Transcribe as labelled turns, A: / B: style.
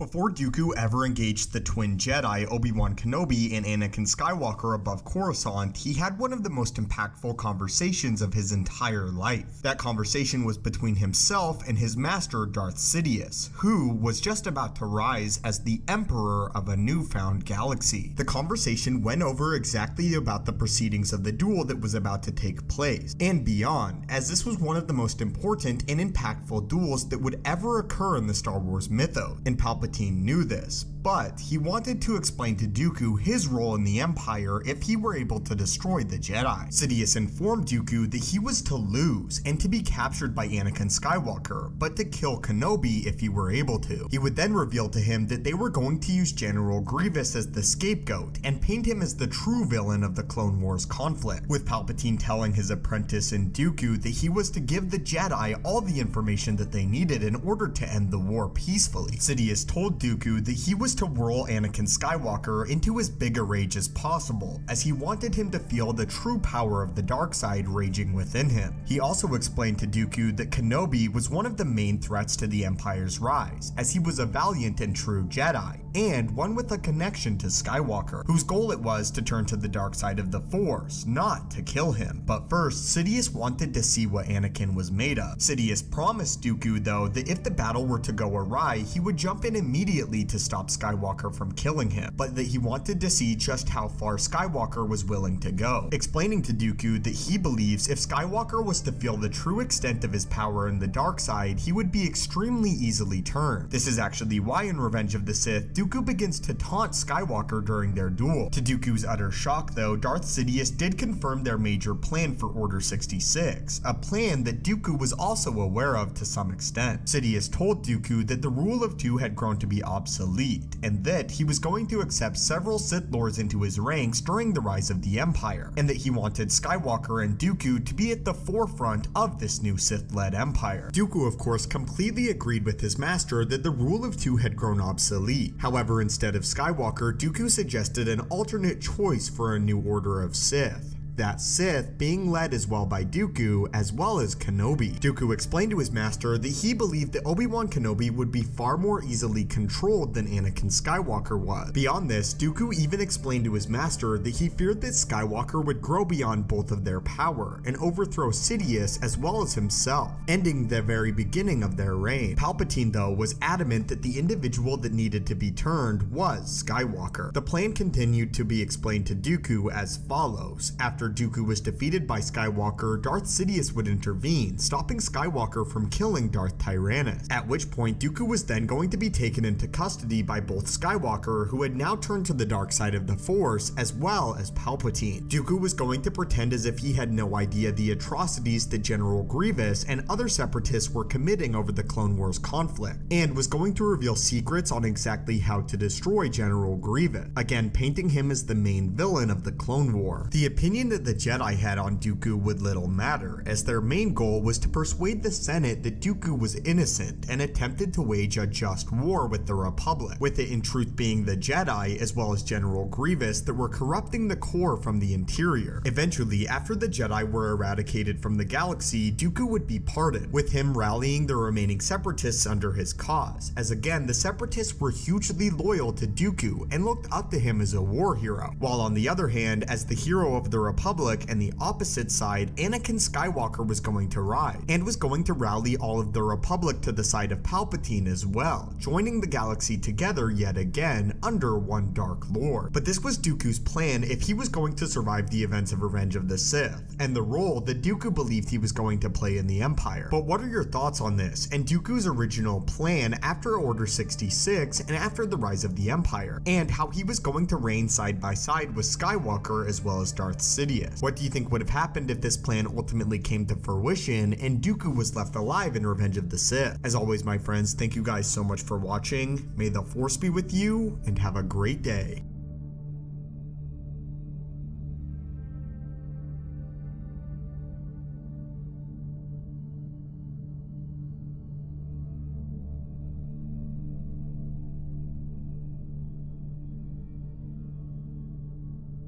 A: Before Dooku ever engaged the twin Jedi Obi-Wan Kenobi and Anakin Skywalker above Coruscant, he had one of the most impactful conversations of his entire life. That conversation was between himself and his master Darth Sidious, who was just about to rise as the Emperor of a newfound galaxy. The conversation went over exactly about the proceedings of the duel that was about to take place, and beyond, as this was one of the most important and impactful duels that would ever occur in the Star Wars mythos, and Palpatine knew this, but he wanted to explain to Dooku his role in the Empire if he were able to destroy the Jedi. Sidious informed Dooku that he was to lose and to be captured by Anakin Skywalker, but to kill Kenobi if he were able to. He would then reveal to him that they were going to use General Grievous as the scapegoat and paint him as the true villain of the Clone Wars conflict, with Palpatine telling his apprentice and Dooku that he was to give the Jedi all the information that they needed in order to end the war peacefully. Sidious told Dooku that he was to whirl Anakin Skywalker into as big a rage as possible, as he wanted him to feel the true power of the dark side raging within him. He also explained to Dooku that Kenobi was one of the main threats to the Empire's rise, as he was a valiant and true Jedi, and one with a connection to Skywalker, whose goal it was to turn to the dark side of the Force, not to kill him. But first, Sidious wanted to see what Anakin was made of. Sidious promised Dooku, though, that if the battle were to go awry, he would jump in immediately to stop Skywalker from killing him, but that he wanted to see just how far Skywalker was willing to go, explaining to Dooku that he believes if Skywalker was to feel the true extent of his power in the dark side, he would be extremely easily turned. This is actually why in Revenge of the Sith, Dooku begins to taunt Skywalker during their duel. To Dooku's utter shock though, Darth Sidious did confirm their major plan for Order 66, a plan that Dooku was also aware of to some extent. Sidious told Dooku that the rule of two had grown to be obsolete, and that he was going to accept several Sith Lords into his ranks during the rise of the Empire, and that he wanted Skywalker and Dooku to be at the forefront of this new Sith-led Empire. Dooku of course completely agreed with his master that the rule of two had grown obsolete. However, instead of Skywalker, Dooku suggested an alternate choice for a new order of Sith. That Sith being led as well by Dooku as well as Kenobi. Dooku explained to his master that he believed that Obi-Wan Kenobi would be far more easily controlled than Anakin Skywalker was. Beyond this, Dooku even explained to his master that he feared that Skywalker would grow beyond both of their power and overthrow Sidious as well as himself, ending the very beginning of their reign. Palpatine though was adamant that the individual that needed to be turned was Skywalker. The plan continued to be explained to Dooku as follows. After Dooku was defeated by Skywalker, Darth Sidious would intervene, stopping Skywalker from killing Darth Tyrannus, at which point Dooku was then going to be taken into custody by both Skywalker, who had now turned to the dark side of the Force, as well as Palpatine. Dooku was going to pretend as if he had no idea the atrocities that General Grievous and other separatists were committing over the Clone Wars conflict, and was going to reveal secrets on exactly how to destroy General Grievous, again painting him as the main villain of the Clone War. The opinion that the Jedi had on Dooku would little matter, as their main goal was to persuade the Senate that Dooku was innocent and attempted to wage a just war with the Republic, with it in truth being the Jedi as well as General Grievous that were corrupting the core from the interior. Eventually, after the Jedi were eradicated from the galaxy, Dooku would be pardoned, with him rallying the remaining separatists under his cause, as again the separatists were hugely loyal to Dooku and looked up to him as a war hero, while on the other hand, as the hero of the Republic and the opposite side, Anakin Skywalker was going to rise, and was going to rally all of the Republic to the side of Palpatine as well, joining the galaxy together yet again under one Dark Lord. But this was Dooku's plan if he was going to survive the events of Revenge of the Sith, and the role that Dooku believed he was going to play in the Empire. But what are your thoughts on this, and Dooku's original plan after Order 66 and after the rise of the Empire, and how he was going to reign side by side with Skywalker as well as Darth Sidious? What do you think would have happened if this plan ultimately came to fruition and Dooku was left alive in Revenge of the Sith? As always, my friends, thank you guys so much for watching. May the Force be with you, and have a great day.